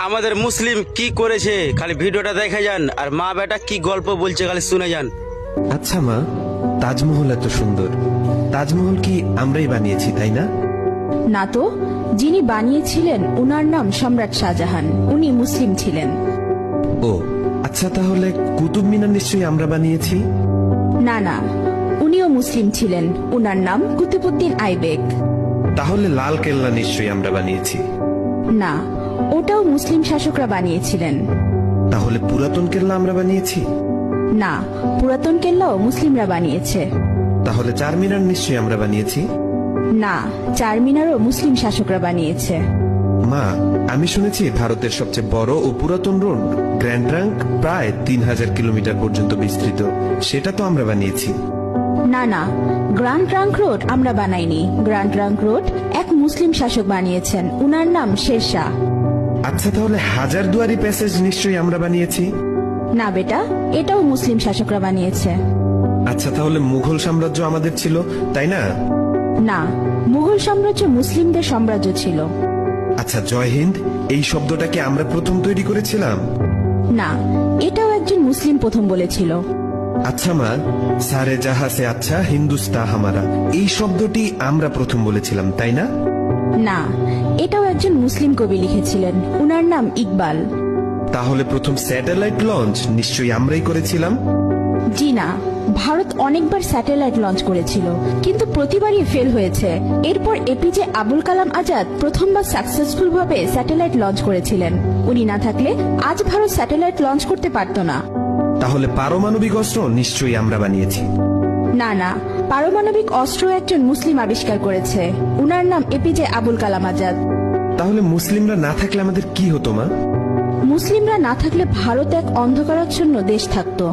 আমাদের মুসলিম কি করেছে খালি ভিডিওটা দেখে যান, আর মা বেটা কি গল্প বলছে খালি শুনে যান। আচ্ছা মা, তাজমহল এত সুন্দর, তাজমহল কি আমরাই বানিয়েছি তাই না? না তো, যিনি বানিয়েছিলেন ওনার নাম সম্রাট শাহজাহান, উনি মুসলিম ছিলেন। ও আচ্ছা, তাহলে কুতুব মিনার নিশ্চয়ই আমরা বানিয়েছি? না না, উনিও মুসলিম ছিলেন, ওনার নাম কুতুবউদ্দিন আইবেক। তাহলে লাল কেল্লা নিশ্চয়ই আমরা বানিয়েছি? না, ওটাও মুসলিম শাসকরা বানিয়েছিলেন। তাহলে পুরাতন কেল্লা আমরা বানিয়েছি? না, পুরাতন কেল্লাও মুসলিমরা বানিয়েছে। তাহলে চার মিনার নিশ্চয়ই আমরা বানিয়েছি? না, চারমিনারও মুসলিম শাসকরা বানিয়েছে। মা, আমি শুনেছি ভারতের সবচেয়ে বড় ও পুরাতন রোড গ্র্যান্ড ট্রাঙ্ক প্রায় 3000 কিলোমিটার পর্যন্ত বিস্তৃত, সেটা তো আমরা বানিয়েছি। না না, গ্র্যান্ড ট্রাঙ্ক রোড আমরা বানাইনি। গ্র্যান্ড ট্রাঙ্ক রোড এক মুসলিম শাসক বানিয়েছেন, উনার নাম শেরশাহ। আচ্ছা, তাহলে হাজারদুয়ারি প্যাসেজ নিশ্চয়ই আমরা বানিয়েছি? না বেটা, এটাও মুসলিম শাসকরা বানিয়েছে। আচ্ছা, তাহলে মুঘল সাম্রাজ্য আমাদের ছিল তাই না? না, মুঘল সাম্রাজ্য মুসলিমদের সাম্রাজ্য ছিল। আচ্ছা, জয় হিন্দ এই শব্দটাকে আমরা প্রথম তৈরি করেছিলাম? না, এটাও একজন মুসলিম প্রথম বলেছিল। আচ্ছা মা, সারে জাহা সে আচ্ছা হিন্দুস্তা হামারা এই শব্দটি আমরা প্রথম বলেছিলাম তাই না? না, এটাও একজন মুসলিম কবি লিখেছিলেন, উনার নাম ইকবাল। তাহলে প্রথম স্যাটেলাইট লঞ্চ নিশ্চয়ই আমরাই করেছিলাম? জি না, ভারত অনেকবার স্যাটেলাইট লঞ্চ করেছিল, কিন্তু প্রতিবারই ফেল হয়েছে। এরপর এপিজে আবুল কালাম আজাদ প্রথমবার সাকসেসফুল ভাবে স্যাটেলাইট লঞ্চ করেছিলেন। উনি না থাকলে আজ ভারত স্যাটেলাইট লঞ্চ করতে পারত না। তাহলে পারমাণবিক অস্ত্র নিশ্চয়ই আমরা বানিয়েছি? না না, পারমাণবিক অস্ত্র একজন মুসলিম আবিষ্কার করেছে, উনার নাম এপিজে আবুল কালাম আজাদ। তাহলে মুসলিমরা না থাকলে আমাদের কি হতো মা? মুসলিমরা না থাকলে ভারত এক অন্ধকারাচ্ছন্ন দেশ থাকতো।